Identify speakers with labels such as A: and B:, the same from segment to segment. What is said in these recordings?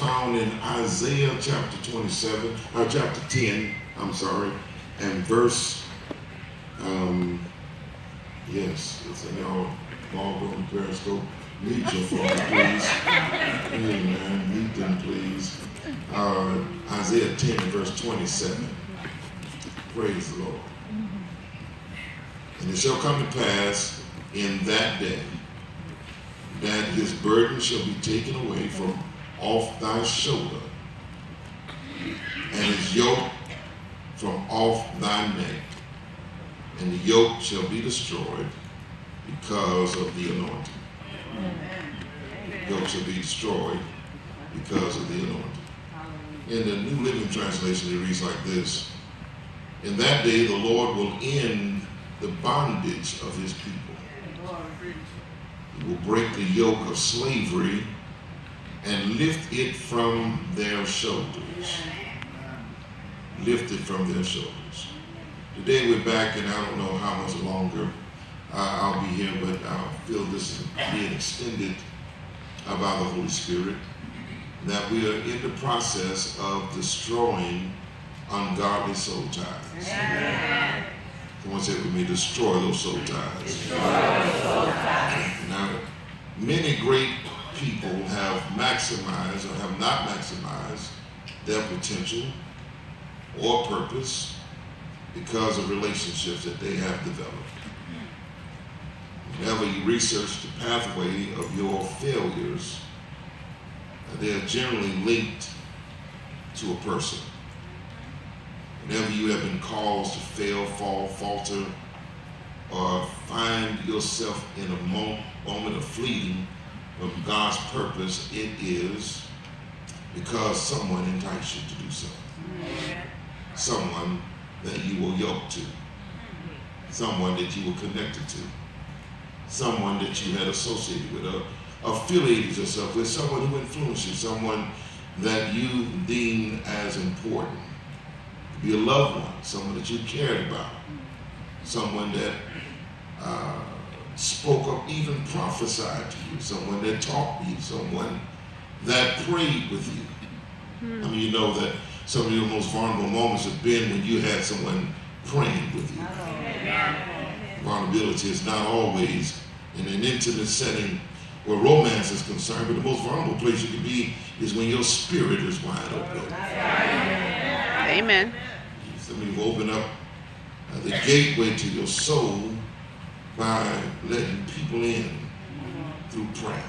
A: found in Isaiah chapter 27, or chapter 10, I'm sorry, and verse, yes, it's in y'all all going to Periscope. Meet your phone, please. Amen. Meet them, please. Isaiah 10, verse 27. Praise the Lord. And it shall come to pass in that day that his burden shall be taken away from off thy shoulder, and his yoke from off thy neck, and the yoke shall be destroyed because of the anointing. The yoke shall be destroyed because of the anointing. In the New Living Translation, it reads like this: in that day the Lord will end the bondage of his people. He will break the yoke of slavery and lift it from their shoulders. Lift it from their shoulders. Today we're back, and I don't know how much longer I'll be here, but I feel this is being extended by the Holy Spirit, that we are in the process of destroying ungodly soul ties. Yeah. Someone say with me, destroy those soul ties. Destroy those soul ties. Now, many great people have maximized or have not maximized their potential or purpose because of relationships that they have developed. Whenever you research the pathway of your failures, they are generally linked to a person. Whenever you have been caused to fail, fall, falter, or find yourself in a moment of fleeting from God's purpose, it is because someone enticed you to do so. Someone that you were yoked to. Someone that you were connected to. Someone that you had associated with, or affiliated yourself with, someone who influenced you, someone that you deemed as important. Be a loved one, someone that you cared about, someone that spoke up, even prophesied to you, someone that taught you, someone that prayed with you. I mean, you know that some of your most vulnerable moments have been when you had someone praying with you. Vulnerability is not always in an intimate setting where romance is concerned, but the most vulnerable place you can be is when your spirit is wide open.
B: Amen.
A: So you open up the gateway to your soul by letting people in through prayer.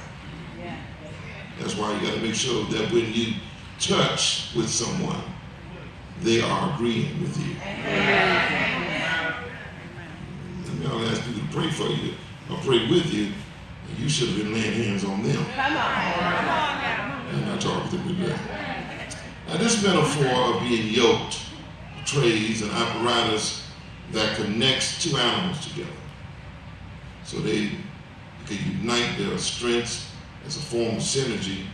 A: That's why you got to make sure that when you touch with someone, they are agreeing with you. And I'll ask people to pray for you or pray with you, and you should have been laying hands on them.
C: Come on.
A: And not talking to them. Now, this metaphor of being yoked portrays an apparatus that connects two animals together. So they can unite their strengths as a form of synergy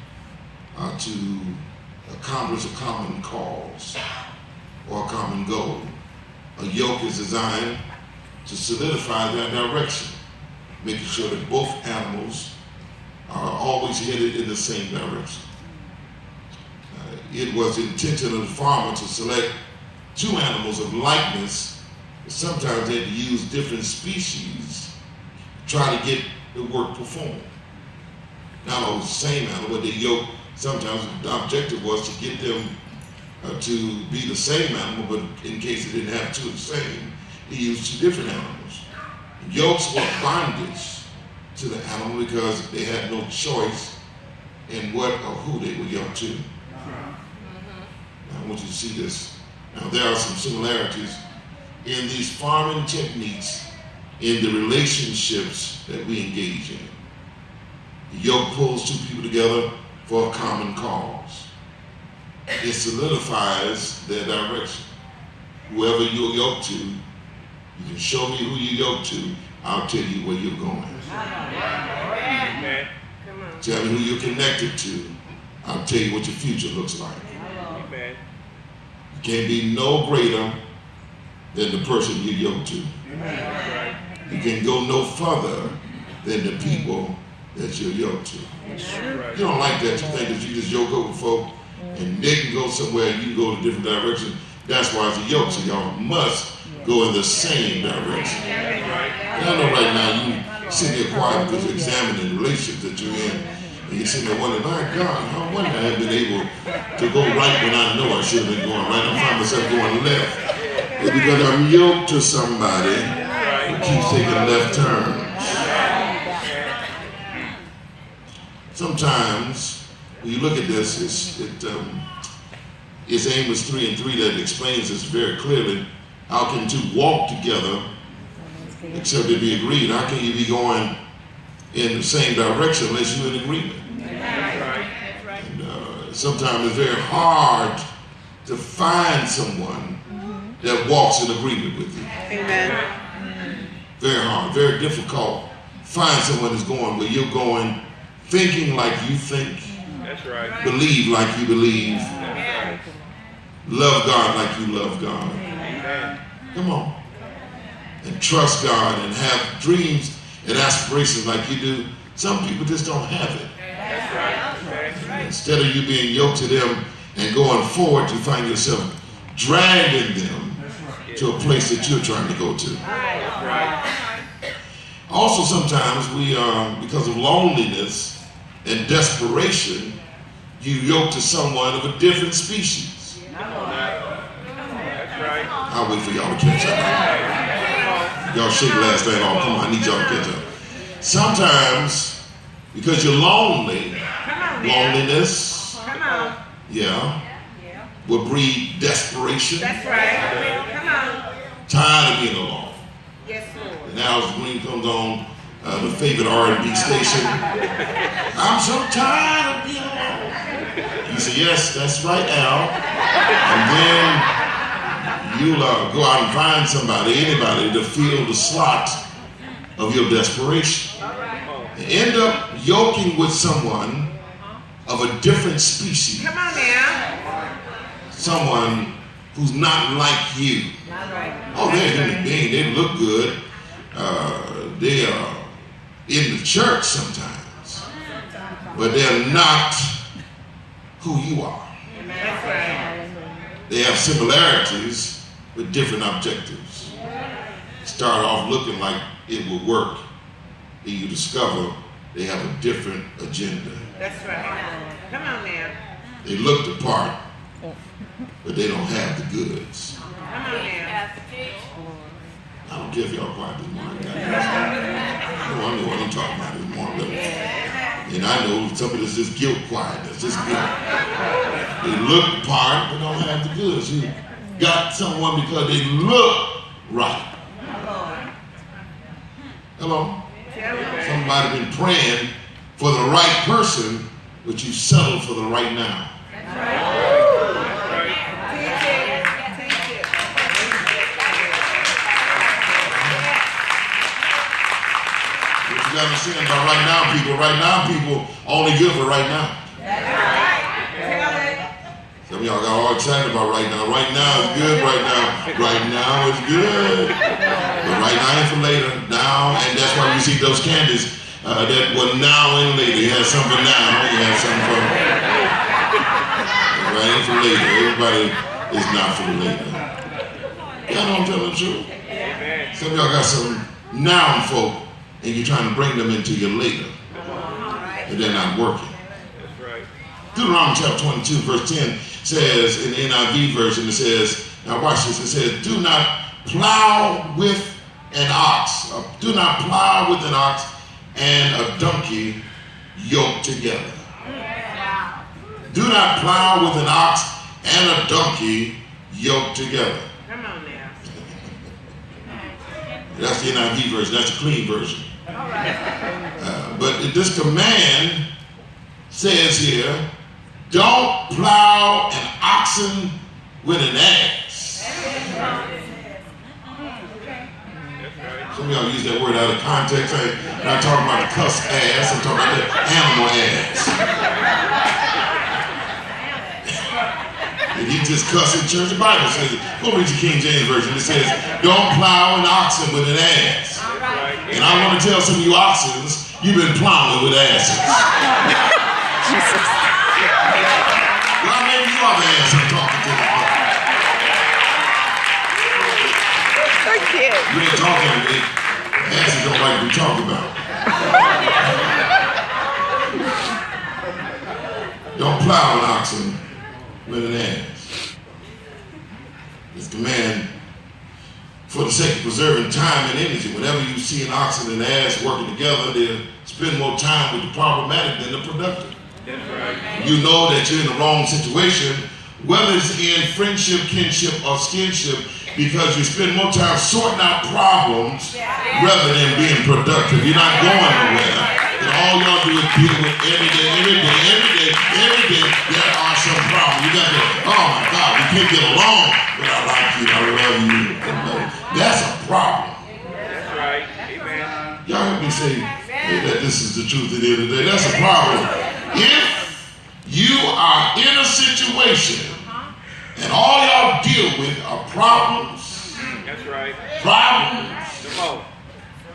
A: to accomplish a common cause or a common goal. A yoke is designed to solidify that direction, making sure that both animals are always headed in the same direction. It was the intention of the farmer to select two animals of likeness, but sometimes they had to use different species to try to get the work performed. Not always the same animal, but they yoke. Sometimes the objective was to get them to be the same animal, but in case they didn't have two of the same, they used two different animals. Yokes were bondage to the animal because they had no choice in what or who they were yoked to. Now, I want you to see this. Now, there are some similarities in these farming techniques in the relationships that we engage in. The yoke pulls two people together for a common cause. It solidifies their direction. Whoever you're yoked to, you can show me who you're yoked to, I'll tell you where you're going. Amen. Tell me who you're connected to, I'll tell you what your future looks like. Amen. You can't be no greater than the person you're yoked to. Amen. You can go no further than the people that you're yoked to. You don't like that. You think that you just yoke over folk and they can go somewhere and you go to a different direction. That's why it's a yoke. So y'all must go in the same direction. And I know right now you sitting here quiet because you're examining the relationships that you're in. And you're sitting there wondering, my God, how wonder I have been able to go right when I know I should have been going right. I find myself going left. It's because I'm yoked to somebody who keeps taking left turns. Sometimes, when you look at this, it's Amos 3:3 that explains this very clearly. How can two walk together except they be agreed? How can you be going in the same direction unless you're in agreement? And sometimes it's very hard to find someone that walks in agreement with you.
B: Amen.
A: Very hard, very difficult. Find someone that's going where you're going, thinking like you think.
C: That's right.
A: Believe like you believe. Love God like you love God.
C: Amen.
A: Come on. And trust God and have dreams and aspirations like you do. Some people just don't have it.
C: That's right.
A: Instead of you being yoked to them and going forward, you find yourself dragging them to a place that you're trying to go to.
C: That's right.
A: Also, sometimes we, because of loneliness and desperation, you yoke to someone of a different species.
C: That's right.
A: I'll wait for y'all to catch up. Y'all shake last night off. Come on, I need y'all to catch up. Sometimes, because you're lonely, loneliness, yeah, will breed desperation.
D: That's right. Come on.
A: Tired of being alone.
D: Yes, Lord.
A: And now as Green comes on the favorite R&B station, I'm so tired of being alone. You say, yes, that's right, Al. And then you'll go out and find somebody, anybody, to fill the slot of your desperation. And end up yoking with someone of a different species.
D: Come on now.
A: Someone who's not like you. Oh, they're a human being. They look good. They are in the church sometimes. But they're not who you are.
D: That's right.
A: They have similarities with different objectives. Start off looking like it will work. And you discover they have a different agenda.
D: That's right. Come on now.
A: They look the part, but they don't have the goods.
D: Come on now.
A: I don't care if y'all quiet this morning. I know what I'm talking about this morning. And I know some of this is guilt quietness. Just guilt. They look the part, but don't have the goods. You got someone because they look right. Hello? Somebody been praying for the right person, but you settled for the right now. What you got to say about right now people only good for right now. Some of y'all got all excited about right now. Right now is good, right now. Right now is good. But right now ain't for later. Now, and that's why we see those candies that were now and later. You had some for now, you had some for right, ain't for later. Everybody is not for later. Y'all know I'm telling the truth. Some of y'all got some noun folk and you're trying to bring them into your later. And they're not working. Deuteronomy chapter 22, verse 10 says, in the NIV version, it says, now watch this, it says, do not plow with an ox. Do not plow with an ox and a donkey yoked together. Do not plow with an ox and a donkey yoked together.
D: Come on now.
A: That's the NIV version, that's the clean version. But this command says here, don't plow an oxen with an ass. Some of y'all use that word out of context. I'm not talking about the cuss ass, I'm talking about the animal ass. And you just cuss in church. The Bible says it. Go read your King James Version. It says, don't plow an oxen with an ass. And I want to tell some of you oxens, You've been plowing with asses.
B: Jesus.
A: Well, maybe you are the ass I'm talking to.
B: I can't.
A: You ain't talking to me. Asses don't like to be talked about. Don't plow an oxen with an ass. This command, for the sake of preserving time and energy, whenever you see an oxen and an ass working together, they'll spend more time with the problematic than the productive.
C: That's right.
A: You know that you're in the wrong situation, whether it's in friendship, kinship, or skinship, because you spend more time sorting out problems rather than being productive. You're not going nowhere. And all y'all do is deal with every day. There are some problems. You got to, oh my God, we can't get along, but I like you, I love you. That's a problem.
C: That's right. Amen.
A: Y'all help me say that this is the truth at the end of the day. That's a problem. If you are in a situation and all y'all deal with are problems,
C: That's right.
A: problems,
C: Come on.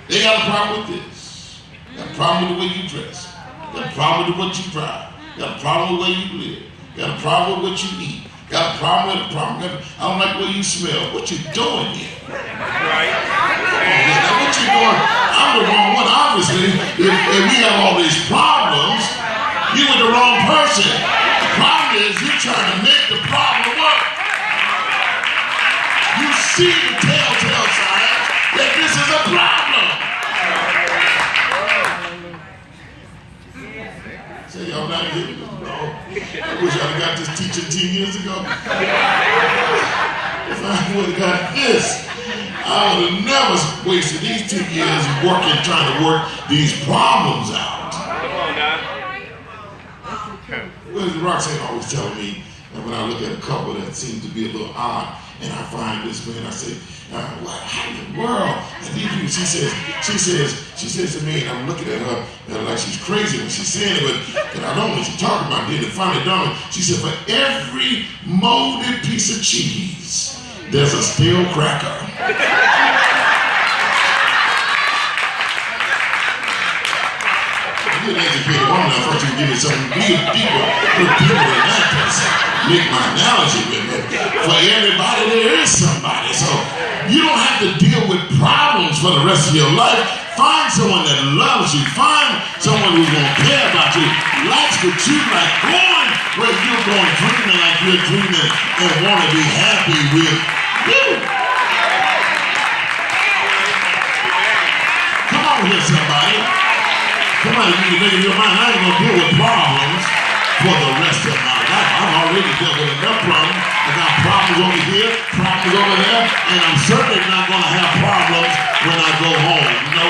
A: they got a problem with this. Got a problem with the way you dress. Got a problem with what you drive. Got a problem with the way you live. Got a problem with what you eat. Got a problem with a problem. I don't like the way you smell. What you doing here?
C: That's right.
A: Now what you doing? I'm the wrong one, obviously. If we have all these problems, you with the wrong person. The problem is you're trying to make the problem work. You see the telltale sign that this is a problem. Say y'all not getting this? No. I wish I'd have got this teaching 10 years ago. If I would have got this, I would have never wasted these 2 years trying to work these problems out.
C: Come on now.
A: Well, Roxanne always telling me that when I look at a couple that seems to be a little odd, and I find this man, I say, well, how in the world? And these people, she says to me, and I'm looking at her like she's crazy when she's saying it, but I don't know what she's talking about. Then it finally dawned. She said, for every molded piece of cheese, there's a stale cracker. You're an educated woman. I thought you would give me something deeper than that. Make my analogy with it. For everybody, there is somebody. So you don't have to deal with problems for the rest of your life. Find someone that loves you. Find someone who's going to care about you, likes what you like, going where you're going, dreaming like you're dreaming, and want to be happy with you. Come on here, somebody. Come on, you make up your mind. I ain't going to deal with problems for the rest of my life. I've already dealt with enough problems. I got problems over here, problems over there, and I'm certainly not going to have problems when I go home. No.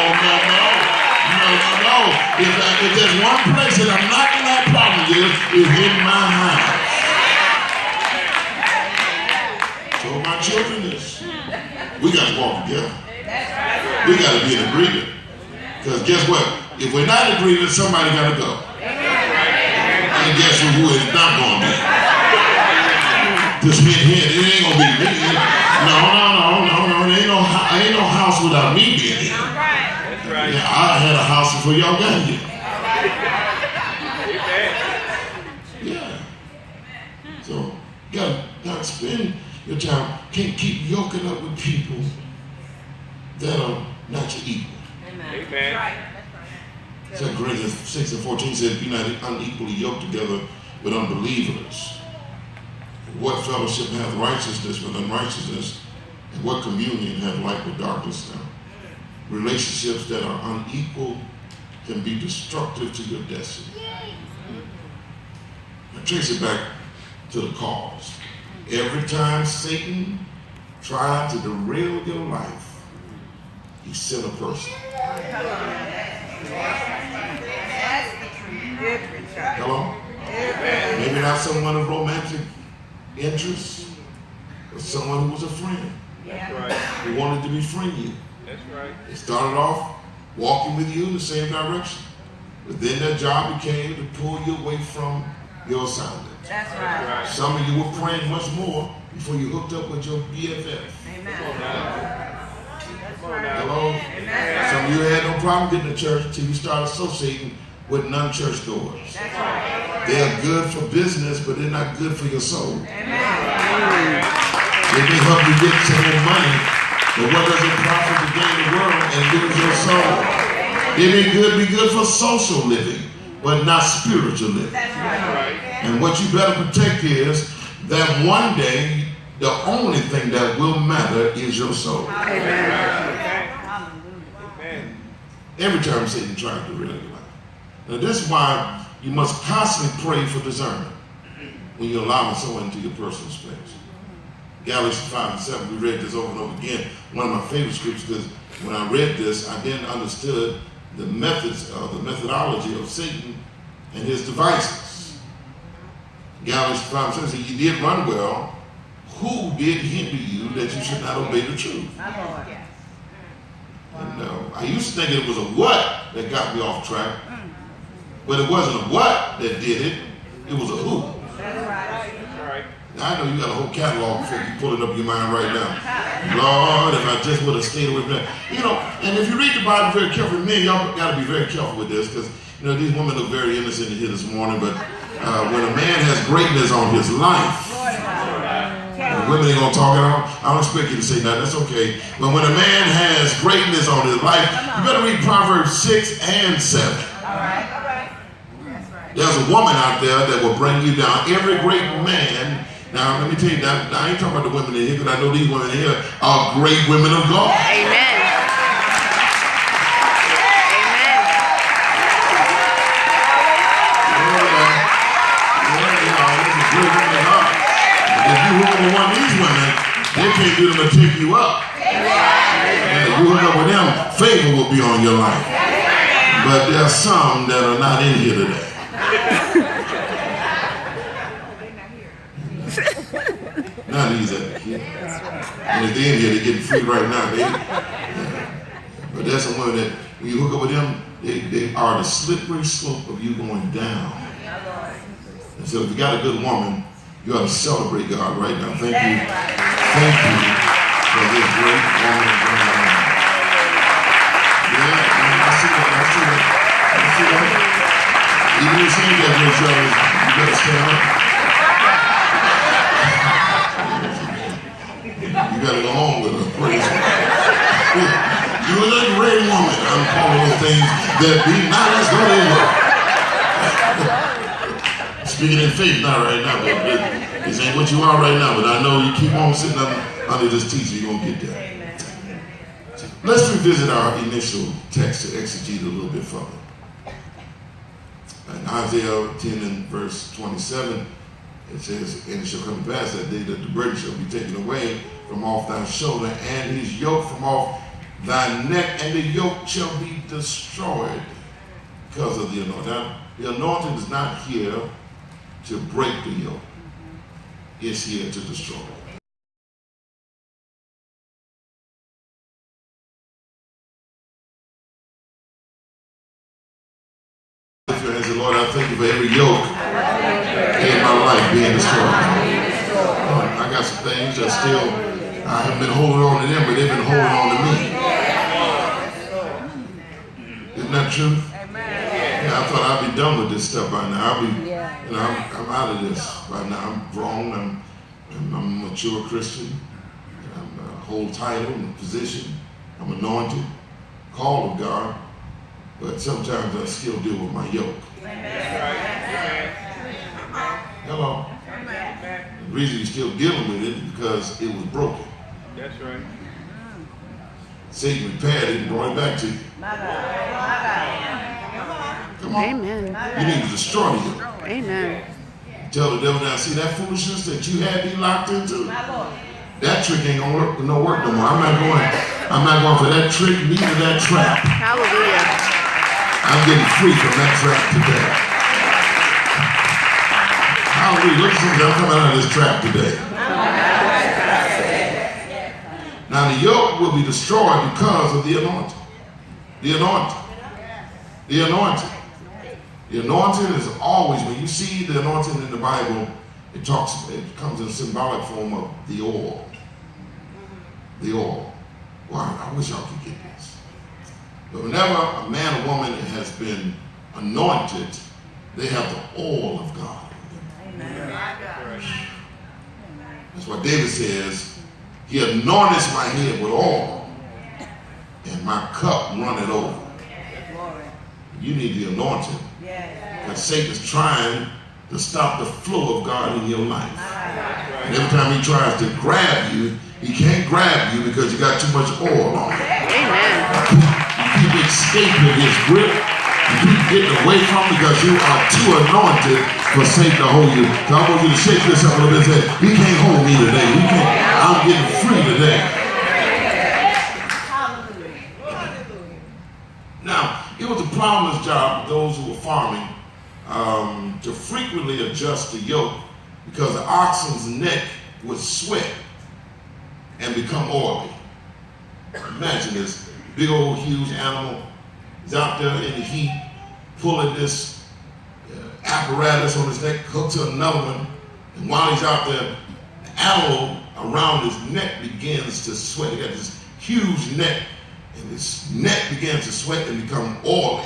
A: If there's one place that I'm not going to have problems with, is in my house. So my children is, we got to walk together. We got to be in agreement. Because guess what? If we're not in agreement, somebody got to go. And guess who is not going to be? This hint, it ain't going to be me. No. There ain't no house without me being here.
C: That's right.
A: Yeah, I had a house before y'all got here. Yeah. So, gotta spend your time. Can't keep yoking up with people that are not your equal.
C: Amen.
A: 2 Corinthians 6:14 says, be not unequally yoked together with unbelievers. What fellowship hath righteousness with unrighteousness? And what communion hath light with darkness? Now, relationships that are unequal can be destructive to your destiny. Now, trace it back to the cause. Every time Satan tried to derail your life, he sent a person. Hello? Maybe not someone of romantic interest, but someone who was a friend.
C: That's right.
A: Who wanted to befriend you.
C: That's right.
A: They started off walking with you in the same direction. But then their job became to pull you away from your assignment.
D: That's right.
A: Some of you were praying much more before you hooked up with your BFF.
D: Amen.
C: Come on now.
A: Hello? Some of you had no problem getting to church until you start associating with non-church goers. They are good for business, but they're not good for your soul. They may help you get some more money, but what does it profit to gain the world and lose your soul? It may be good for social living, but not spiritual living. And what you better protect is that one day, the only thing that will matter is your soul.
C: Amen.
A: Every time Satan tries to ruin your life. Now this is why you must constantly pray for discernment when you're allowing someone into your personal space. Galatians 5 and 7, we read this over and over again. One of my favorite scriptures, because when I read this, I then understood the methodology of Satan and his devices. Galatians 5 says, you did run well. Who did hinder you that you should not obey the truth? And I used to think it was a what that got me off track, but it wasn't a what that did it. It was a who.
C: That's right.
A: Now, I know you got a whole catalog before you pull it up in your mind right now. Lord, if I just would have stayed with that. You know, and if you read the Bible very carefully, men, y'all got to be very careful with this, because, these women look very innocent here this morning, but when a man has greatness on his life, women ain't going to talk it out. I don't expect you to say that. That's okay. But when a man has greatness on his life, you better read Proverbs 6 and 7.
D: All right. That's right.
A: There's a woman out there that will bring you down. Every great man. Now, let me tell you, I ain't talking about the women in here, because I know these women in here are great women of God.
B: Amen.
A: If you hook up with one of these women, they can't do them to take you up. And if you hook up with them, favor will be on your life. But there are some that are not in here today. Not these other kids. And if they're in here, they're getting free right now. But there's some women that, when you hook up with them, they are the slippery slope of you going down. And so if you got a good woman, you ought to celebrate God right now. Thank you. Thank you for this great woman of God. Yeah, I see that. Even if you say that to each other, you better stand up. You better go home with her. Praise God. You are a great woman. I'm calling those things that be not as though they were. Speaking in faith, not right now, but this ain't what you are right now, but I know you keep on sitting under this teaching, you're going to get there. Let's revisit our initial text to exegete a little bit further. In Isaiah 10 and verse 27, it says, and it shall come to pass that day that the burden shall be taken away from off thy shoulder, and his yoke from off thy neck, and the yoke shall be destroyed because of the anointing. Now, the anointing is not here to break the yoke. It's here to destroy it. Lift your hands and Lord, I thank you for every yoke in my life being destroyed. I got some things that still, I haven't been holding on to them, but they've been holding on to me. Isn't that true? Yeah, I thought I'd be done with this stuff by now. I'm out of this by now. I'm grown. I'm a mature Christian. I'm a whole title and position. I'm anointed, called of God, but sometimes I still deal with my yoke. Hello. The reason you're still dealing with it is because it was broken.
C: That's right.
A: Satan repaired it and brought it back to you. Come on.
B: Amen.
A: You need to destroy you.
B: Amen.
A: Tell the devil, now see that foolishness that you had me locked into? That trick ain't gonna work no more. I'm not going for that trick, neither that trap.
B: Hallelujah.
A: I'm getting free from that trap today. Hallelujah. Look at something, I'm coming out of this trap today. Now the yoke will be destroyed because of the anointing. The anointing. The anointing. The anointing is always, when you see the anointing in the Bible, it comes in symbolic form of the oil. The oil. Well, I wish y'all could get this. But whenever a man or woman has been anointed, they have the oil of God.
D: Amen.
A: That's what David says. He anointeth my head with oil, and my cup runneth over. You need the anointing. Because Satan's trying to stop the flow of God in your life. And every time he tries to grab you, he can't grab you because you got too much oil on you.
B: Amen.
A: You keep escaping his grip. You keep getting away from him because you are too anointed for Satan to hold you. So I want you to shake this up a little bit and say, he can't hold me today. I'm getting free today. Now, it was a plowman's job, those who were farming, to frequently adjust the yoke because the oxen's neck would sweat and become oily. Imagine this big old huge animal is out there in the heat pulling this apparatus on his neck, hooked to another one, and while he's out there, the animal around his neck begins to sweat. He got this huge neck, and his neck begins to sweat and become oily.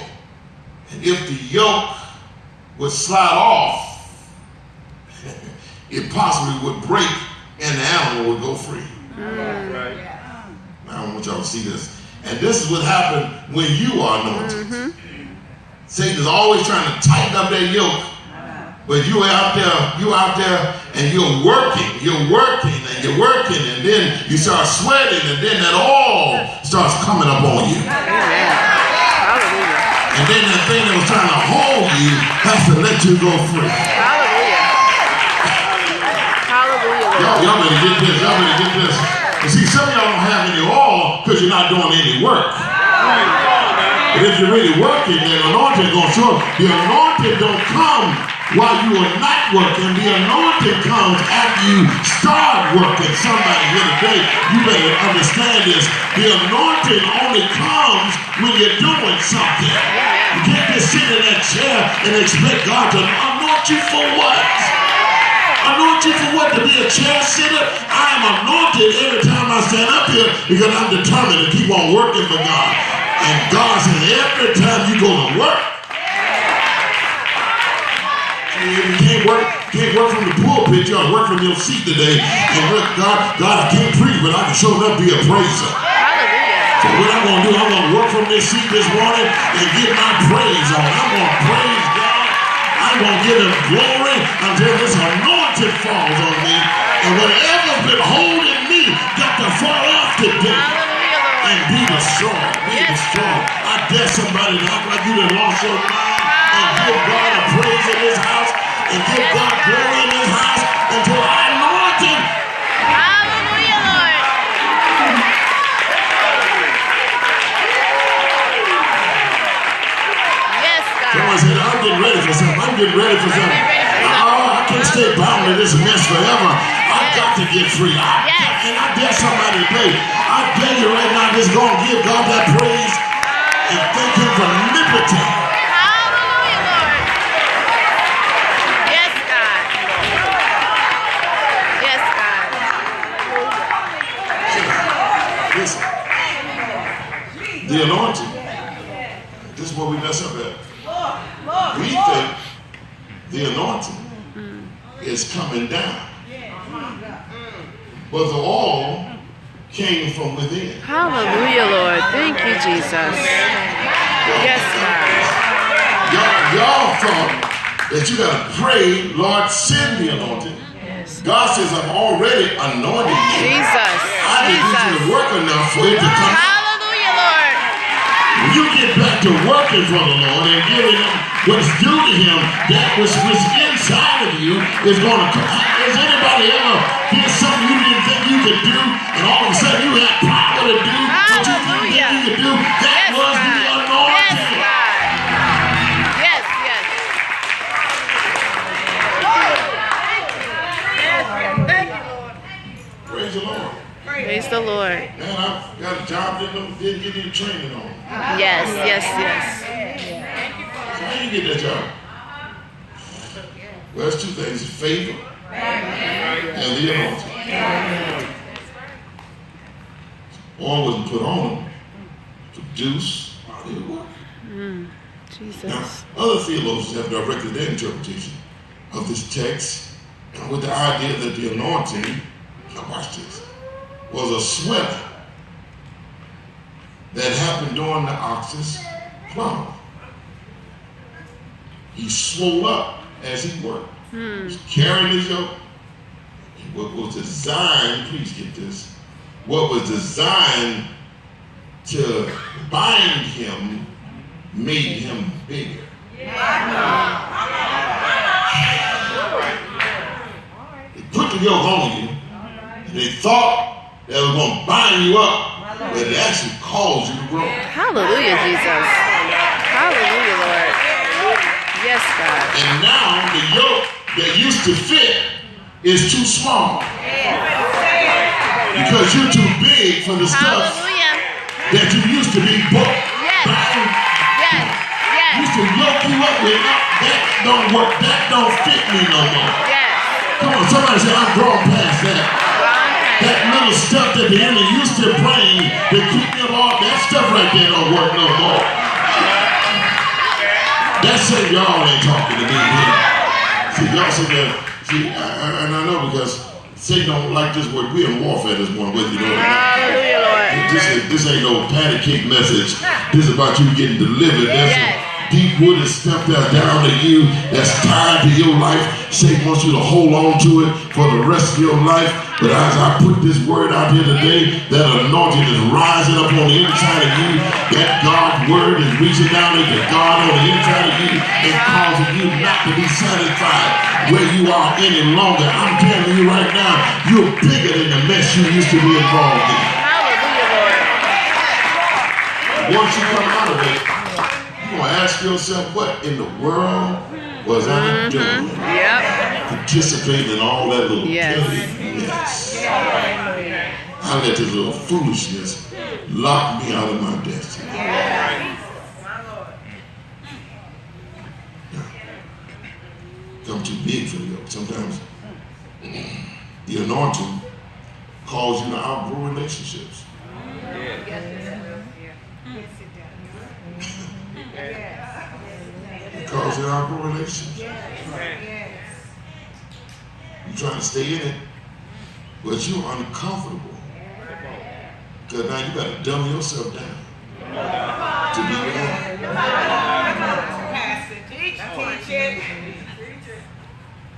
A: And if the yoke would slide off, it possibly would break and the animal would go free.
C: Right.
A: I want y'all to see this. And this is what happened when you are anointed. Satan is always trying to tighten up that yoke, but you out there and you're working, and then you start sweating, and then that oil starts coming up on you. And then that thing that was trying to hold you has to let you go free. Y'all better get this. You see, some of y'all don't have any oil because you're not doing any work. But if you're really working, then the anointing is going to show up. The anointing don't come while you are not working. The anointing comes after you start working. Somebody here today, you better understand this. The anointing only comes when you're doing something. You can't just sit in that chair and expect God to anoint you for what? Anoint you for what? To be a chair sitter? I am anointed every time I stand up here because I'm determined to keep on working for God. And God says every time you go to work, you can't work from the pulpit, you ought to work from your seat today. And look, God, I can't preach, but I can show up be a praiser. So what I'm going to do, I'm going to work from this seat this morning and get my praise on. I'm going to praise God. I'm going to give him glory until this anointing falls on me. And whatever's been holding me got to fall off today and be destroyed. I dare somebody to act like you done lost your mind and give God a praise in this house and give God glory in this house until I anoint him.
B: Hallelujah, Lord. Yes, God.
A: Someone said, I'm getting ready for something. Oh, I can't stay bound to this mess forever. I've got to get free. And I dare somebody today, I dare you right now, just go and give God that praise and thank him for liberty.
B: Hallelujah, Lord. Yes, God. Yes, God.
A: Listen, the anointing, this is where we mess up at. We think the anointing is coming down. But the oil came from within.
B: Hallelujah, Lord. Thank you, Jesus. Yes, God.
A: Y'all thought that you got to pray, Lord, send the anointing. God says, I'm already anointed you.
B: Jesus.
A: I need you to work enough for it to come.
B: Hallelujah, Lord.
A: When you get back to working for the Lord and giving him what's due to him, that which was inside of you is going to come. Has anybody ever did something you didn't think you could do, and all of a sudden you had power to do what you didn't think you could do? That was the anointing.
B: Yes, yes. Thank you, Lord.
A: Praise the Lord.
B: Praise the Lord.
A: Man, I've got a job didn't get any training on.
B: Yes, yes, yes.
A: So how you get that job? Well, there's two things: favor and the anointing. Oil wasn't put on them. Juice, it would work.
B: Jesus.
A: Now, other theologians have directed their interpretation of this text with the idea that the anointing, now watch this, was a swelling that happened during the ox's plow. He swole up as he worked. He was carrying his yoke. What was designed, please get this, what was designed to bind him made him bigger. They put the yoke on you, and they thought they were going to bind you up, but it actually caused you to grow.
B: Hallelujah, Jesus. Hallelujah, Lord. Yes, God.
A: And now the yoke that used to fit is too small. Because you're too big for the stuff
B: Hallelujah.
A: that you used to be bound.
B: Yes. Yes.
A: Used to yoke you up with. That don't work. That don't fit me no more.
B: Yes.
A: Come on, somebody say, I'm grown past that. That little stuff that the enemy used to bring to keep me off, that stuff right there don't work no more. That say y'all ain't talking to me here. See, y'all say that. See, and I know because Satan don't like this word. We're in warfare this morning with you, know.
B: Hallelujah, Lord.
A: This ain't no patty cake message. This is about you getting delivered. That's
B: Yes.
A: deep wooded stuff that's down to you, that's tied to your life. Satan wants you to hold on to it for the rest of your life. But as I put this word out here today, that anointing is rising up on the inside of you. That God's word is reaching down into God on the inside of you and causing you not to be satisfied where you are any longer. I'm telling you right now, you're bigger than the mess you used to be involved in.
B: Hallelujah, Lord.
A: Once you come out of it, you're going to ask yourself, what in the world was I doing?
B: Yep.
A: Participating in all that little
B: Yes.
A: mess. I let this little foolishness lock me out of my destiny. Come too big for the yoke. Sometimes the anointing calls you to outgrow relationships. It calls you to outgrow relationships. You're trying to stay in it, but you're uncomfortable. Because now you got to dumb yourself down to be with him.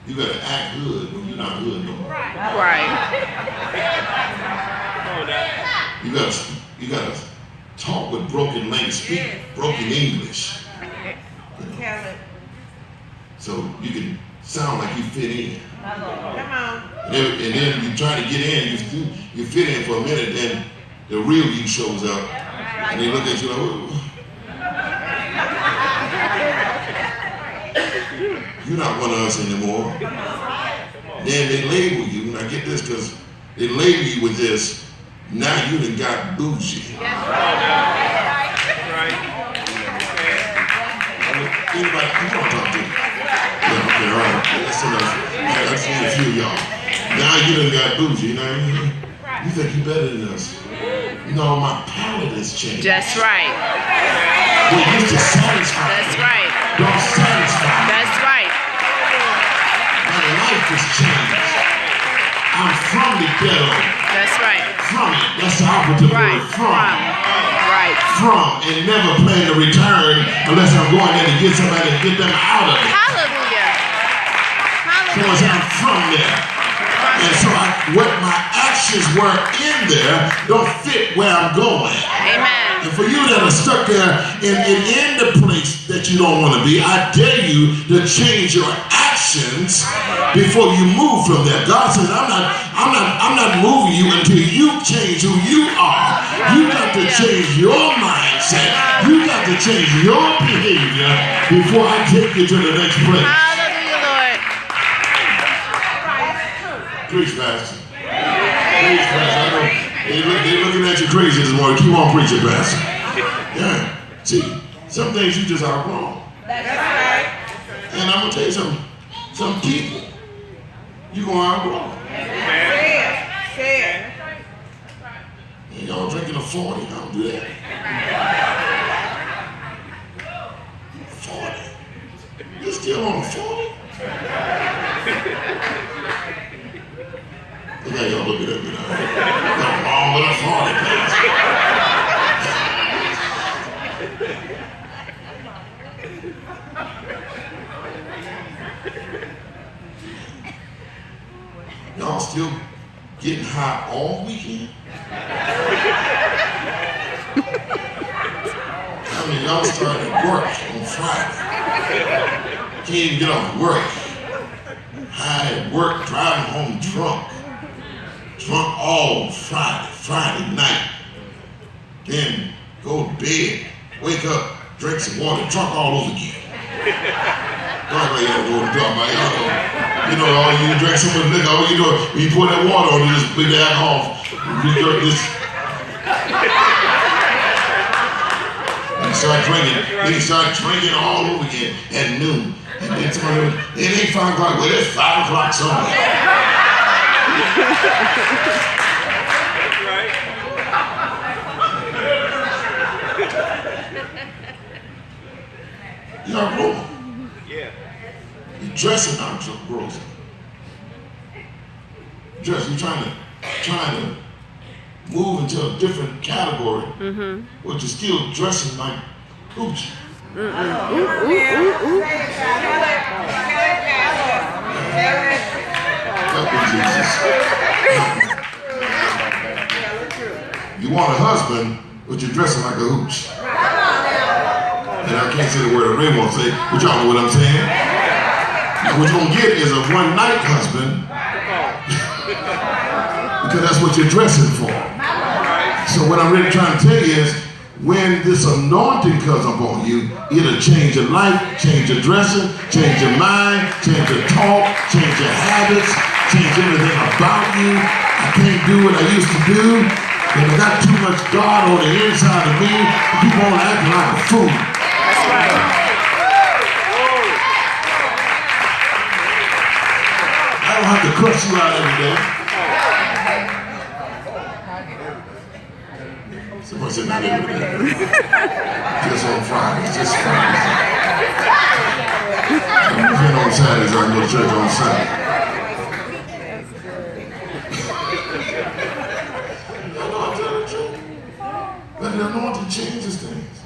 A: You got to act good when you're not good no more.
B: Right.
A: You got to talk with broken language, speak broken English. So you can sound like you fit in. And then you try to get in, you fit in for a minute, then the real you shows up, and they look at you like, oh. You're not one of us anymore. Then they label you, and I get this because they label you with this, now you done got bougie. Anybody, who want to talk to? Yeah, okay, all right. That's enough. I've seen a few of y'all. Now you done got bougie, you know? You think you better than us. No, my palate has changed.
B: That's right.
A: They used to satisfy.
B: That's right.
A: Don't satisfy.
B: That's right.
A: My life has changed. I'm from the ghetto.
B: That's right.
A: From it. That's the operative
B: Right.
A: word. From.
B: Right.
A: From. And never plan to return unless I'm going there to get somebody and get them out of it.
B: Hallelujah.
A: Because
B: Hallelujah.
A: I'm from there. And so what my actions were in there don't fit where I'm going.
B: Amen.
A: And for you that are stuck there in the place that you don't want to be, I dare you to change your actions before you move from there. God says, I'm not moving you until you change who you are. You got to change your mindset. You got to change your behavior before I take you to the next place.
B: Hallelujah, Lord.
A: Preach, Pastor. Preach, Pastor. I know they're looking at you crazy this morning. Keep on preaching, Pastor. Yeah. See, some things you just outgrown.
D: That's right.
A: And I'm going to tell you something. Some people, you're going to outgrow.
D: Say it.
A: And y'all start drinking a 40. I don't do that. 40. You still on 40? Look at y'all looking at me now. Nothing wrong with a 40, please. Y'all still getting high all weekend? I mean, y'all started work on Friday. Can't even get off work. High at work, driving home drunk. Drunk all Friday night. Then go to bed, wake up, drink some water, drunk all over again. Y'all go to drunk, man. You know, all you drink so much liquor, all you do, when you pour that water on, you just put the alcohol. You drink this. You start drinking. Then you start drinking all over again at noon. And then tomorrow, it ain't 5 o'clock. Well, it's 5 o'clock somewhere.
C: That's right.
A: Y'all growing.
C: Yeah.
A: You're dressing out your growth. You're trying to move into a different category, but you're still dressing like Gucci. Help me, Jesus. You want a husband, but you're dressing like a hooch. And I can't say the word Ray won't say, but y'all know what I'm saying. Now, what you're going to get is a one-night husband, because that's what you're dressing for. So what I'm really trying to tell you is, when this anointing comes upon you, it'll change your life, change your dressing, change your mind, change your talk, change your habits, change everything about you. I can't do what I used to do, and I got too much God on the inside of me to keep on acting like a fool. I don't have to cuss you out every day. Somebody said not every day. Just on Fridays, just Fridays. I'm here on Saturdays, I go to church on Sunday. I know I'm telling the truth. But the anointing changes things.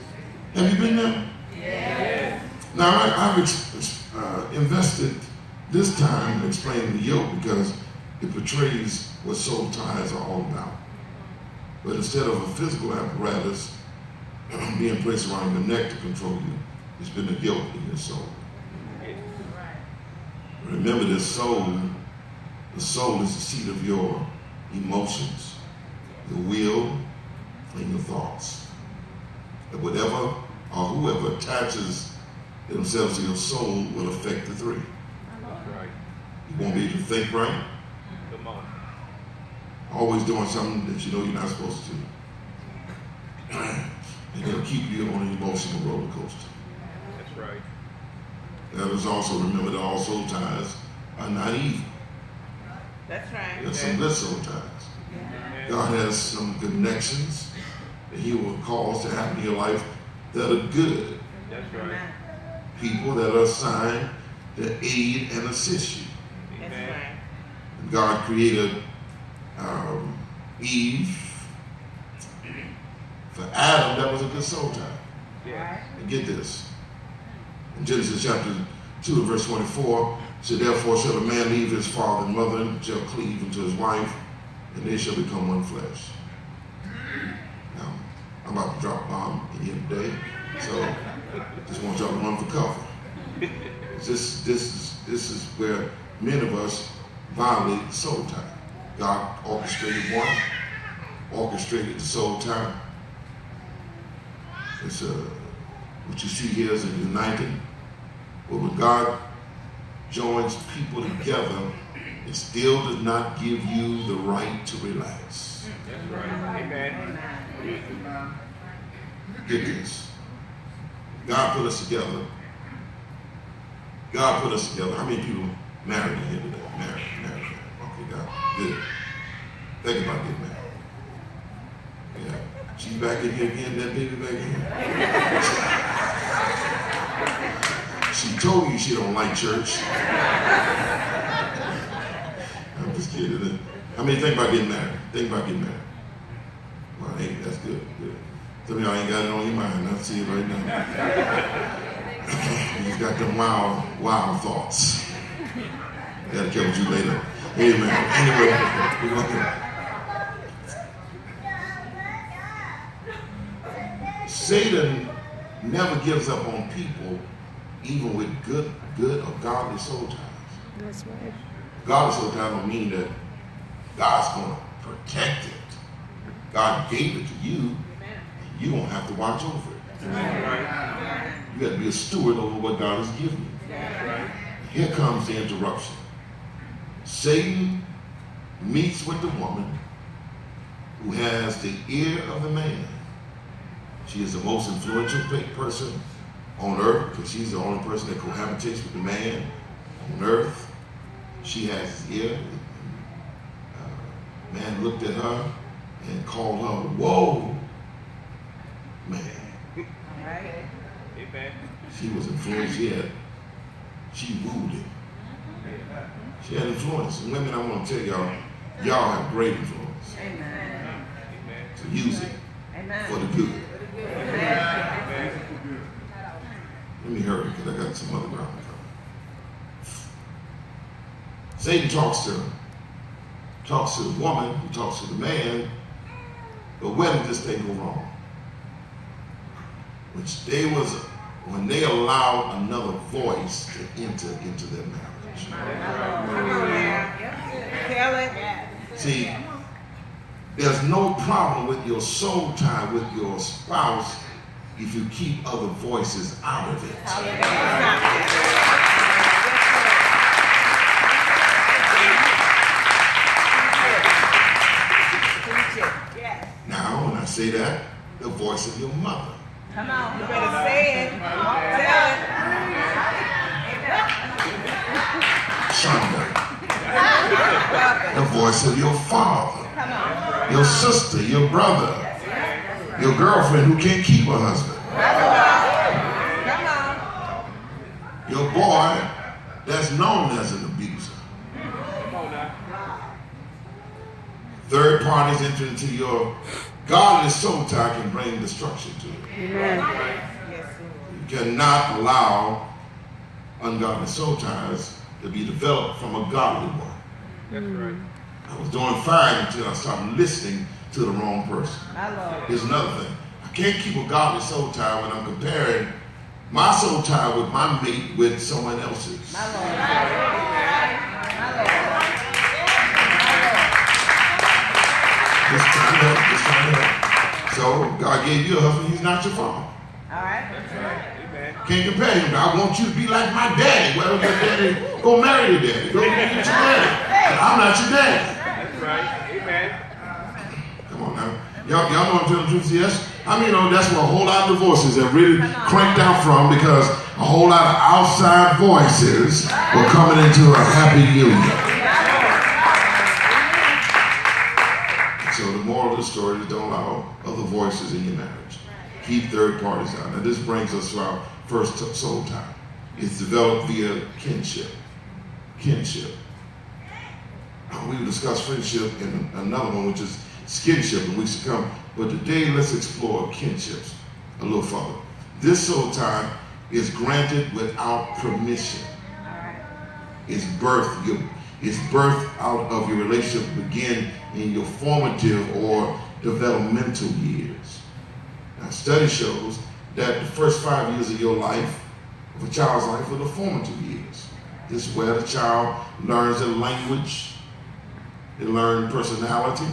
A: Have you been there? Yeah. Now, I've invested this time in explaining the yoke because it portrays what soul ties are all about. But instead of a physical apparatus being placed around your neck to control you, it's been a yoke in your soul. Remember this soul, the soul is the seat of your emotions, your will, and your thoughts. And whatever or whoever attaches themselves to your soul will affect the three. You won't be able to think right.
C: Come on.
A: Always doing something that you know you're not supposed to do. And it'll keep you on an emotional roller coaster.
C: That's right.
A: Let us also remember that all soul ties are not evil.
D: That's right.
A: There's some good soul ties. God has some connections that He will cause to happen in your life that are good.
C: That's right.
A: People that are assigned to aid and assist you.
D: That's right.
A: And God created Eve. For Adam, that was a good soul tie.
C: Yeah.
A: And get this. In Genesis chapter 2 verse 24, it said, therefore shall a man leave his father and mother and shall cleave unto his wife, and they shall become one flesh. Now, I'm about to drop a bomb in here today, so just want y'all to run for cover. This is where many of us violate the soul tie. God orchestrated the soul tie. It's what you see here is a uniting. But when God joins people together, it still does not give you the right to relax.
C: That's right. Amen.
A: Get this. God put us together. God put us together. How many people married in here today? Married. Okay, God. Good. Think about getting married. Yeah. She's back in here again, that baby back in here. She told you she don't like church. I'm just kidding. How many think about getting married? Think about getting married. Well, hey, that's good. Good. Some of y'all ain't got it on your mind. I see it right now. He's got them wild thoughts. That'll kill you later. Amen. Anyway, Satan never gives up on people, even with good or godly soul ties.
B: That's right.
A: Godly soul ties don't mean that God's going to protect it. God gave it to you. You don't have to watch over it. You got to be a steward over what God has given you. Here comes the interruption. Satan meets with the woman who has the ear of the man. She is the most influential person on earth because she's the only person that cohabitates with the man on earth. She has his ear. Man looked at her and called her, whoa, man.
C: Amen.
A: She was influenced, she wooed him. She had influence. And women, I want to tell y'all have great influence.
D: Amen.
A: So use it for the good. Let me hurry because I got some other ground to cover. Satan talks to the woman, he talks to the man, but where did this thing go wrong? When they allowed another voice to enter into their marriage.
D: Tell it.
A: See, there's no problem with your soul tie with your spouse if you keep other voices out of it. Now, when I say that, the voice of your mother.
D: Come on, you better say it. Tell it.
A: Sunday. The voice of your father, your sister, your brother, your girlfriend who can't keep her husband, your boy that's known as an abuser. Third parties enter into your godly soul tie can bring destruction to it.
B: Amen.
A: You cannot allow ungodly soul ties to be developed from a godly one.
C: That's right.
A: I was doing fine until I started listening to the wrong person. Here's another thing. I can't keep a godly soul tie when I'm comparing my soul tie with my mate with someone else's. Just trying to help. So God gave you a husband, he's not your father.
C: That's right. Amen.
A: Can't compare him. I want you to be like my daddy. Well, your daddy, go marry your daddy. Go get your daddy. I'm not your daddy.
C: That's right. Amen.
A: Come on now. Y'all know I'm telling the truth, yes? I mean, that's where a whole lot of divorces have really cranked out from because a whole lot of outside voices were coming into a happy union. So the moral of the story is don't allow other voices in your marriage. Keep third parties out. Now this brings us to our first soul tie. It's developed via kinship. Kinship. We will discuss friendship in another one, which is skinship in weeks to come. But today, let's explore kinships a little further. This soul tie is granted without permission. It's birth out of your relationship begin in your formative or developmental years. Now, study shows that the first 5 years of your life, of a child's life, are the formative years. This is where the child learns their language, they learn personality,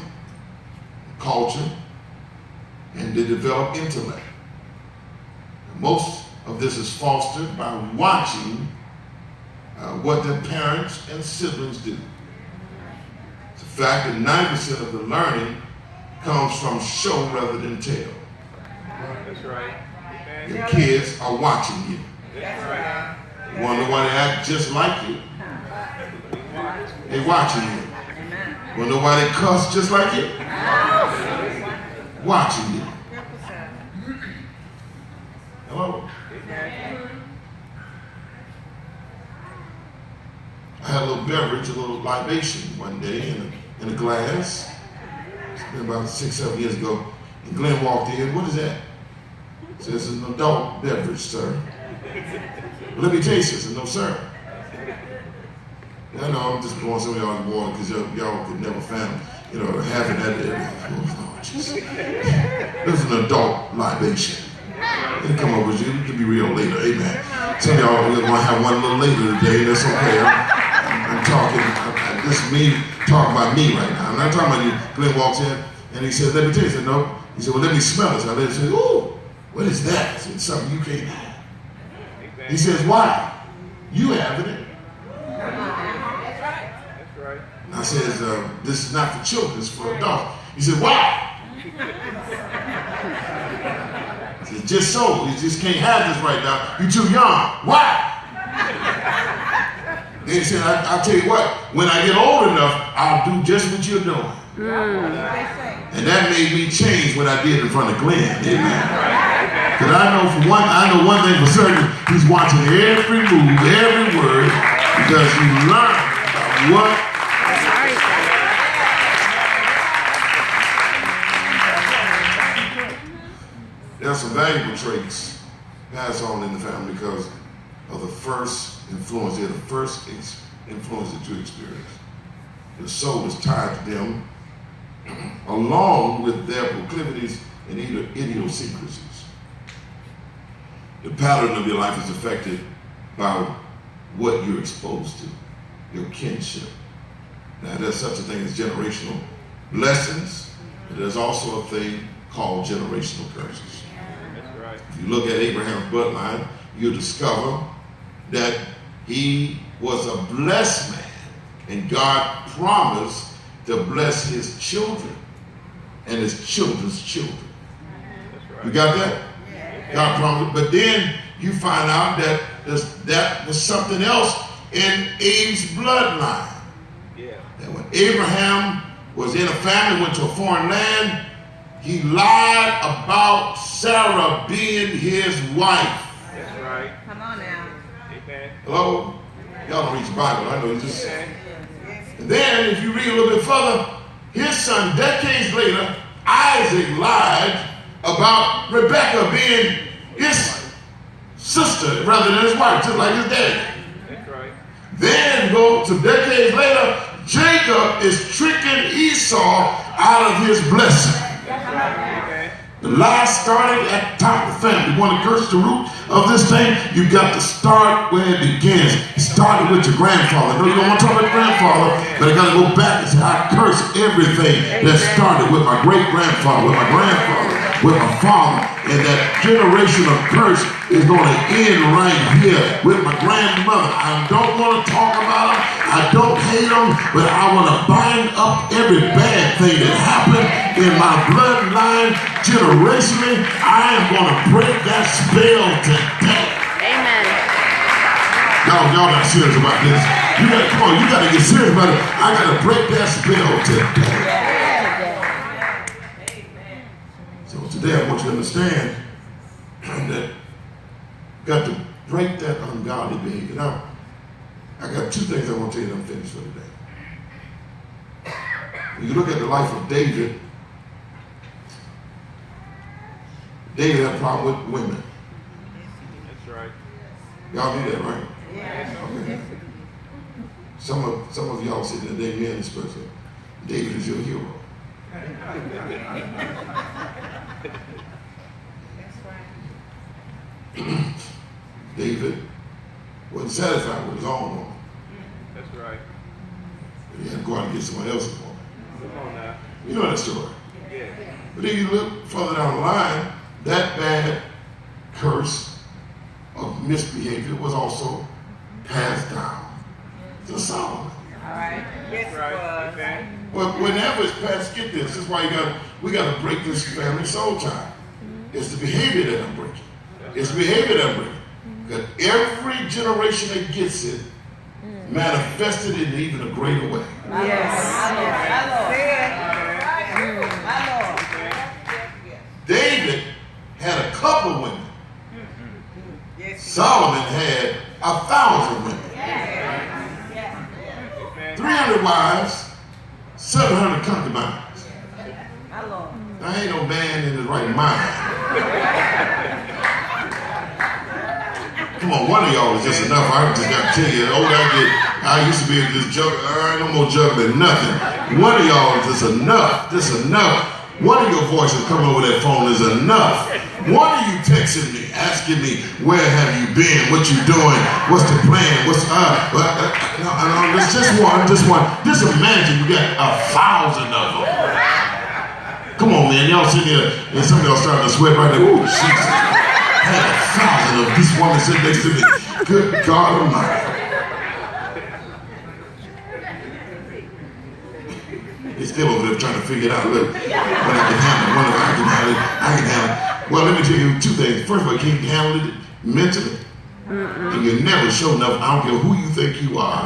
A: culture, and they develop intellect. Most of this is fostered by watching what their parents and siblings do. It's a fact that 90% of the learning comes from show rather than tell.
C: That's right. Amen.
A: Your kids are watching you.
C: That's right.
A: You wonder why they act just like you? They're watching you. Wonder why they cuss just like you? Watching you. I had a little beverage, a little libation one day in a glass. It's been about 6, 7 years ago. And Glenn walked in. What is that? He says, it's an adult beverage, sir. Well, let me taste this. No, sir. I know I'm just blowing some of y'all's water because y'all could never find, having that. Oh, Jesus. This is an adult libation. It'll come up with you. You can be real later. Amen. Some of y'all are going to have one a little later today. That's okay. I'm talking. This is me talking about me right now. I'm not talking about you. Glenn walks in and he says, let me taste it. No. He said, well, let me smell it. So I let him say, ooh, what is that? I said, it's something you can't have. He says, why? You have it.
C: That's right.
A: And I says, this is not for children, it's for adults. He said, why? I said, just so. You just can't have this right now. You're too young. Why? Then he said, I'll tell you what, when I get old enough, I'll do just what you're doing. And that made me change what I did in front of Glenn. Amen. Because I know one thing for certain, he's watching every move, every word, because he learned what. There are some valuable traits passed on in the family because of the first influence. They're the first influence that you experience. The soul is tied to them along with their proclivities and idiosyncrasies. The pattern of your life is affected by what you're exposed to, your kinship. Now, there's such a thing as generational blessings, but there's also a thing called generational curses.
C: That's right.
A: If you look at Abraham's bloodline, you'll discover that he was a blessed man, and God promised to bless his children and his children's children.
C: That's right.
A: You got that? God promised, but then you find out that that was something else in Abe's bloodline.
C: Yeah.
A: That when Abraham was in a family, went to a foreign land, he lied about Sarah being his wife.
C: That's right.
D: Come on now.
C: Amen.
A: Hello? Y'all don't read the Bible, I know you just.
C: Amen.
A: And then, if you read a little bit further, his son, decades later, Isaac lied about Rebekah being his sister rather than his wife, just like his daddy.
C: That's right.
A: Then, go to decades later, Jacob is tricking Esau out of his blessing.
C: That's right. Amen.
A: The lie started at the top of the family. You want to curse the root of this thing? You got to start where it begins. It started with your grandfather. No, you don't want to talk about your grandfather, but I got to go back and say, I curse everything that started with my great-grandfather, with my grandfather, with my father. And that generational curse is going to end right here with my grandmother. I don't want to talk about them. I don't hate them, but I want to bind up every bad thing that happened in my bloodline generationally. I am going to break that spell today.
B: Amen.
A: Y'all not serious about this. You got to get serious about it. I got to break that spell today. So today I want you to understand that you got to break that ungodly behavior. Now, I got two things I want to tell you and I'm finished for today. When you look at the life of David, David had a problem with women.
C: That's right.
A: Y'all knew that, right?
C: Yes.
A: Okay. Some of y'all sitting there, they men especially. David is your hero. David wasn't satisfied with his own woman.
C: That's right.
A: He had to go out and get someone else's woman.
C: Come on now.
A: You know that story.
C: Yeah.
A: But then you look further down the line, that bad curse of misbehavior was also passed down to Solomon.
D: All right. Yes,
C: That's right.
D: it was.
C: Amen.
A: But whenever it's passed, get this. This is why we got to break this family soul tie. It's the behavior that I'm breaking. It's the behavior that I'm breaking. Because every generation that gets it manifested in even a greater way.
D: Yes. My Lord.
A: David had a couple women.
D: Yes.
A: Solomon had 1,000 women. 700 concubines.
D: My Lord.
A: I ain't no man in his right mind. Come on, one of y'all is just enough. I just got to tell you, the older I get, I used to be able to just juggle. I ain't no more juggling nothing. One of y'all is just enough. Just enough. One of your voices coming over that phone is enough. One of you texting me, asking me, where have you been? What you doing? What's the plan? What's no, it's just one. Just imagine you got 1,000 of them. Come on, man. Y'all sitting here, and some of y'all starting to sweat right now. Ooh, Jesus. I had 1,000 of this woman sitting next to me. Good God Almighty. He's still over there trying to figure it out. Look, when I can handle it, I can handle it. Well, let me tell you two things. First of all, can you handle it mentally? And you never show enough. I don't care who you think you are.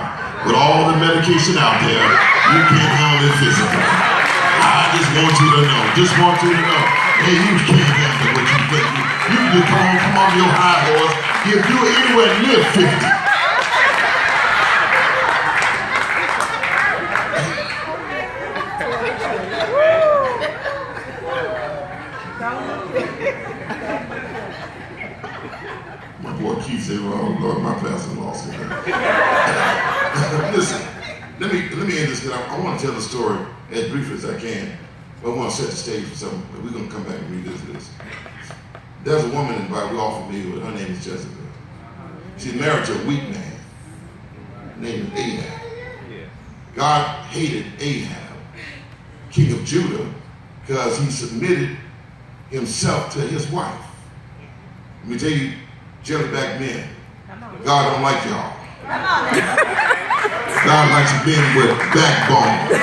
A: With all the medication out there, you can't handle it physically. I just want you to know. Hey, you can't handle what you think. You can come on your high horse. If you're anywhere near 50. My boy Keith said, "Oh Lord, my pastor lost it." Listen, let me end this because I want to tell the story as briefly as I can. But I want to set the stage for something. But we're going to come back and revisit this. There's a woman in the Bible we're all familiar with. Her name is Jezebel. She's married to a weak man named Ahab. God hated Ahab, king of Judah, because he submitted himself to his wife. Let me tell you, jellyback men, God don't like y'all. God likes men with backbones.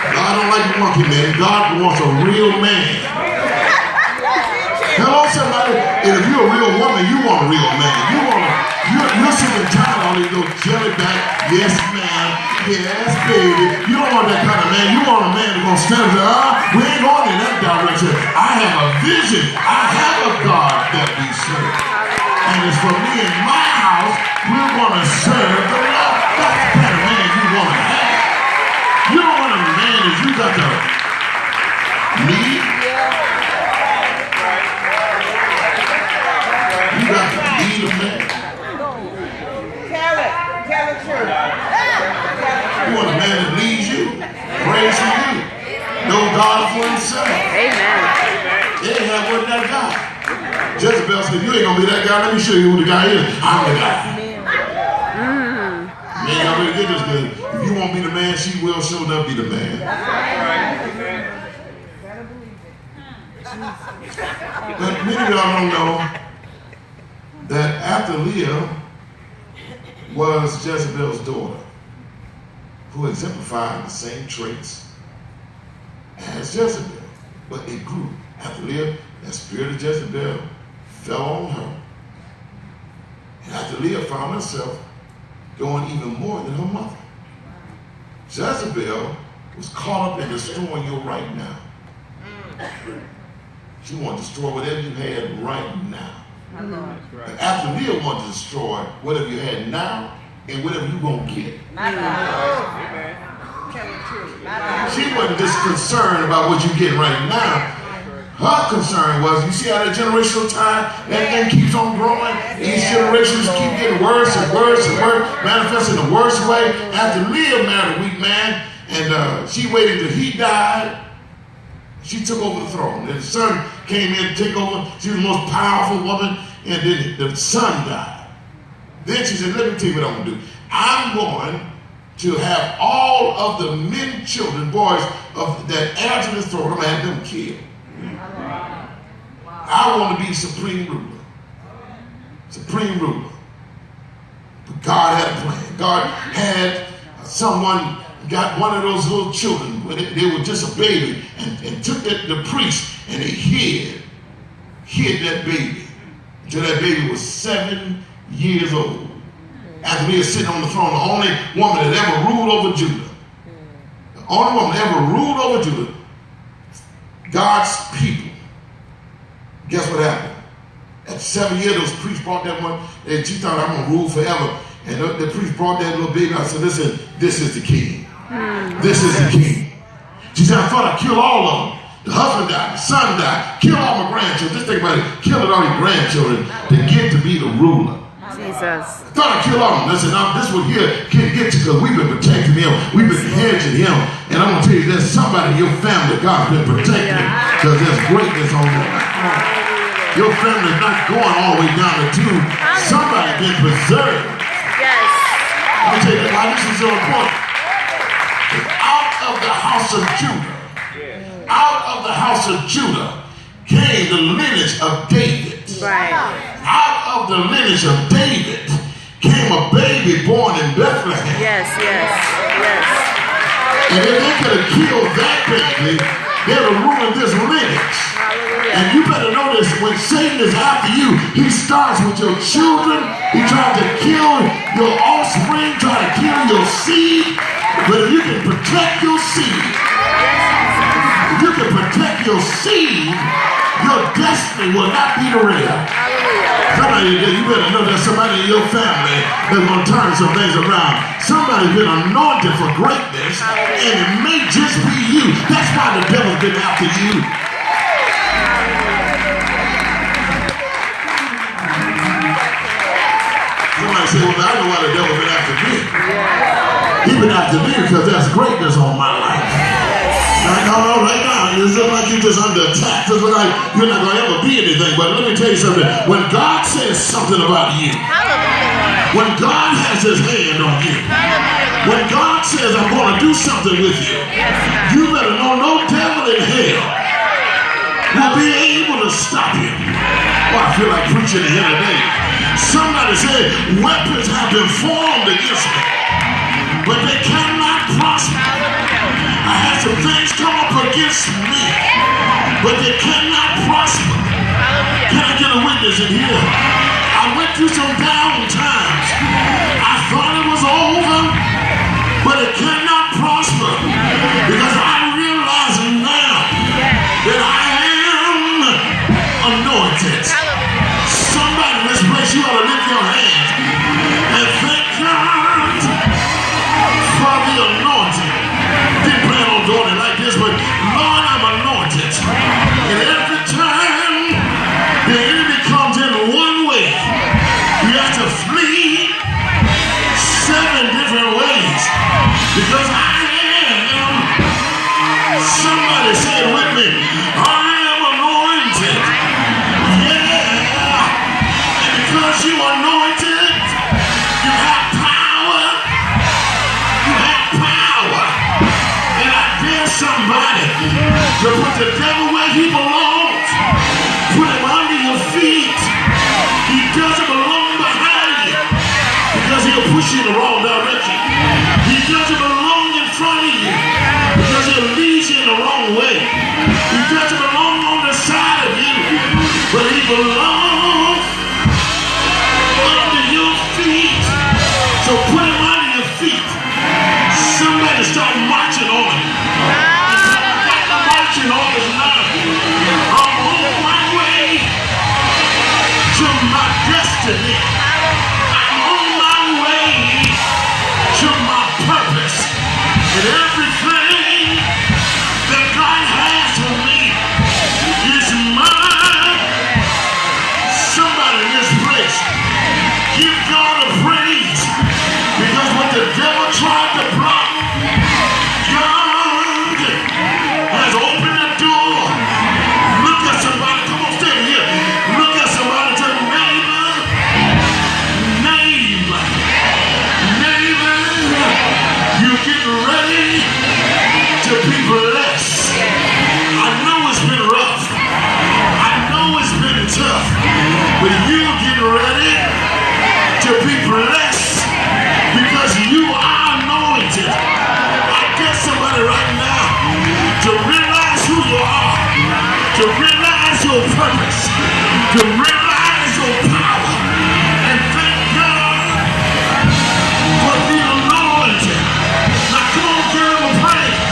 A: God don't like monkey men. God wants a real man. Hello, somebody. And if you're a real woman, you want a real man. You're sick and tired of all these little jellyback, yes, man, yes, baby. You don't want that kind of man. You want a man that's going to stand there, we ain't going in that direction. I have a vision. I have a God that we serve. And it's for me and my house, we're going to serve the Lord. That's the kind of man you want to have. You don't want a man that you got to need. You got to need a man.
D: Tell the truth.
A: You want a man that leads you, prays for you, know God for himself.
B: Amen.
A: Ahab wasn't that guy. Jezebel said, you ain't going to be that guy. Let me show you who the guy is. I'm the guy. You ain't already get this good. If you won't be the man, she will show up be the man. But many of y'all don't know that after Leah was Jezebel's daughter, who exemplified the same traits as Jezebel. But it grew. After Leah, that spirit of Jezebel fell on her. And after Leah found herself going even more than her mother. Jezebel was caught up in destroying your right now. She wanted to destroy whatever you had right now. And after Leah wanted to destroy whatever you had now and whatever you're going to get. She wasn't just concerned about what you're getting right now. Her concern was, you see how that generational time, that thing keeps on growing. These generations keep getting worse and worse and worse, manifesting the worst way. After Leah married a weak man, and she waited till he died, she took over the throne. And the son came in to take over. She was the most powerful woman, and then the son died. Then she said, let me tell you what I'm going to do. I'm going to have all of the men, children, boys that heir to the throne, I'm going to have them killed. I want to be supreme ruler. Supreme ruler. But God had a plan. God had someone, got one of those little children when they were just a baby, and took the priest and they hid that baby until that baby was 7 years old. After he was sitting on the throne, the only woman that ever ruled over Judah. The only woman that ever ruled over Judah. God's people. Guess what happened? At 7 years, those priests brought that one, and she thought, I'm going to rule forever. And the priest brought that little baby. I said, listen, this is the king. This is the king. She said, I thought I'd kill all of them. The husband died, the son died, kill all my grandchildren. Just think about it, killing all your grandchildren to get to be the ruler.
B: Jesus.
A: I thought I'd kill all of them. Listen, now this one here can't get you because we've been protecting him. We've been hedging him. And I'm going to tell you, there's somebody in your family God's been protecting because there's greatness on them. Your family's not going all the way down the tube. Somebody's been preserved.
B: Yes.
A: Let me tell you why this is so important. Out of the house of Judah, out of the house of Judah came the lineage of David.
B: Right.
A: Out of the lineage of David came a baby born in Bethlehem.
B: Yes, yes, yes.
A: And if they could have killed that baby, they would have ruined this lineage. And you better know this, when Satan is after you, he starts with your children. He tries to kill your offspring, try to kill your seed. But if you can protect your seed, if you can protect your seed, your destiny will not be derailed. Somebody, you better know there's somebody in your family that's going to turn some things around. Somebody's been anointed for greatness, and it may just be you. That's why the devil's been after you. Somebody say, well, I know why the devil's been after me. He's been after me because there's greatness on my life. No, right now, it's just like you're just under attack. It's like you're not going to ever be anything. But let me tell you something. When God says something about you, when God has his hand on you, when God says, I'm going to do something with you, you better know no devil in hell will be able to stop you. Well, I feel like preaching here today. Somebody said, weapons have been formed against me, but they cannot prosper. I had some things come up against me, but they cannot prosper. Can I get a witness in here? I went through some down times. I thought it was over, but it cannot prosper because I realize now that I am anointed. Somebody in this place, you ought to lift your hands and thank God for the anointing. Didn't plan on doing it like this, but Lord, I'm anointed. And every time the enemy comes in one way, you have to flee 7 different ways. Because I am, somebody say it with me, I am anointed. Yeah. And because you are anointed, you have power. You have power. And I dare somebody to put the devil where he belongs. Put him under your feet. He doesn't belong behind you because he'll push you in the wrong direction. He doesn't belong in front of you because he'll lead you in the wrong way. He doesn't belong on the side of you, but he belongs under your feet. So put him under your feet. Somebody start marching on him. Marching on his life. I'm on my way to my destiny. I'm on my way to my purpose. And everything that God has for me is mine. Somebody in this place, give God a praise. Because what the devil tried to block, God has opened the door. Look at somebody, come on, stay here. Look at somebody, tell them, neighbor, you're getting ready to be blessed. I know it's been rough. I know it's been tough. But you're getting ready to be blessed because you are anointed. I get somebody right now to realize who you are, to realize your purpose, to realize your power, and thank God for the anointing. Now come on, give him a praise.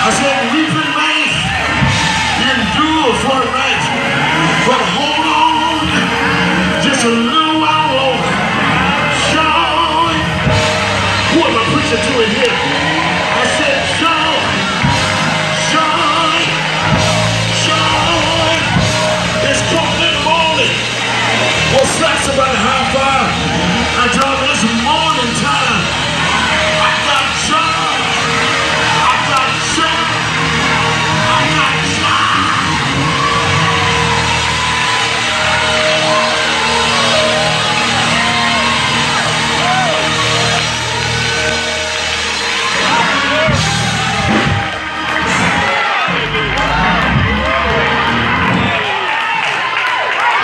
A: I said, weeping may endure for a night, but hold on just a little while longer. Joy. Who am I preaching to in here? I said, joy, joy, joy. It's coming in the morning. Well, slap somebody high five. I told them it's morning time. I got joy. I got joy. I got joy.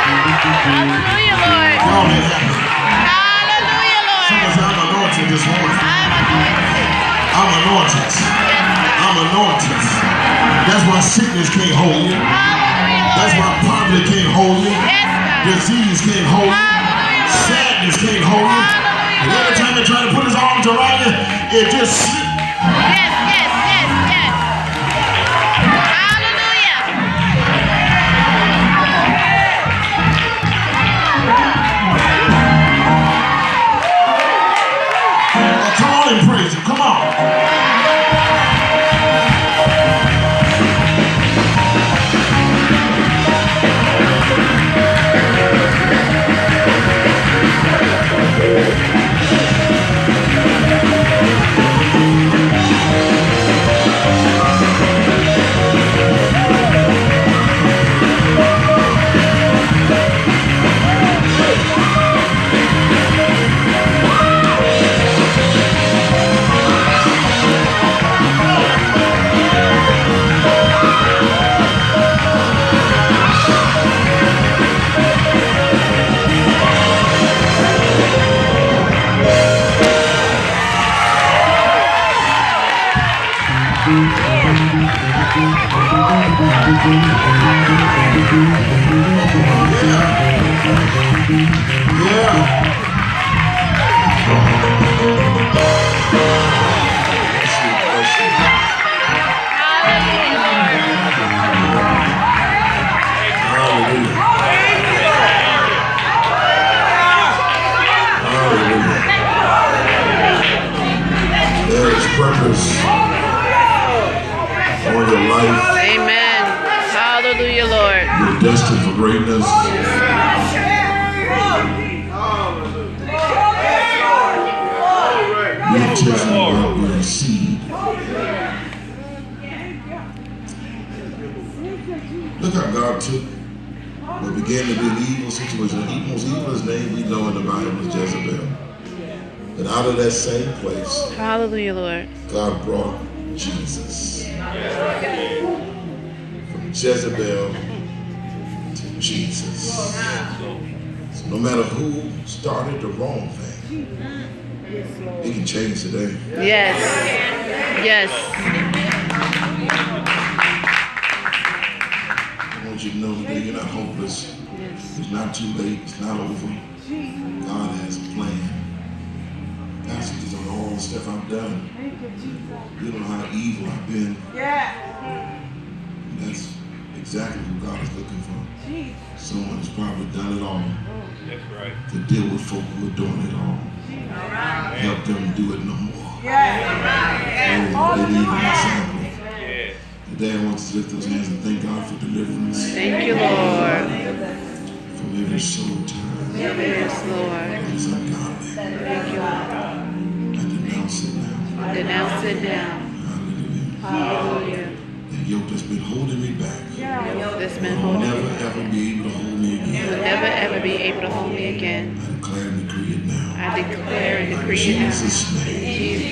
B: Hallelujah, Lord.
A: Y'all ain't happy.
B: Hallelujah, Lord.
A: Someone say, I'm anointed this morning.
B: I'm anointed.
A: I'm anointed. I'm anointed. That's why sickness can't hold you.
B: Hallelujah,
A: That's
B: Lord.
A: why poverty can't hold you.
B: Yes, God.
A: Disease can't hold you.
B: Hallelujah, Lord.
A: Sadness can't hold you. And every time they try to put his arms around you, it just slips.
B: Yes, yes, yes, yes. Hallelujah.
A: Oh, come on and praise him. Come on. Yeah. Hallelujah. Hallelujah. There is purpose for your life.
B: Amen. Hallelujah, Lord.
A: You're destined for greatness. You're taking what you seed. Look how God took what began to be an evil situation. The most evilest name we know in the Bible is Jezebel. And out of that same place,
B: Hallelujah, Lord.
A: God brought Jesus. From Jezebel to Jesus. So no matter who started the wrong thing, he can change today.
B: Yes. Yes.
A: I want you to know today you're not hopeless. It's not too late. It's not over. God has a plan. Pastor, just on all the stuff I've done. You don't know how evil I've been. And that's exactly what God is looking for. Someone who's probably done it all.
C: That's right.
A: To deal with folk who are doing it all. Help them do it no more. Oh, they need an example.
C: Yes.
A: Today I want to lift those hands and thank God for deliverance
B: Thank you, Lord.
A: from every soul tie.
B: Yes, Lord.
A: That is ungodly.
B: Thank you, Lord.
A: I denounce it now.
B: Denounce it down.
A: Hallelujah.
B: Hallelujah.
A: That yoke that's been holding me back
B: This man
A: will
B: will
A: never ever be able to hold me again.
B: never ever be able to hold me again.
A: I declare and decree it now.
B: I declare and
A: In
B: decree it now.
A: Jesus'
B: In
A: name.
B: Jesus'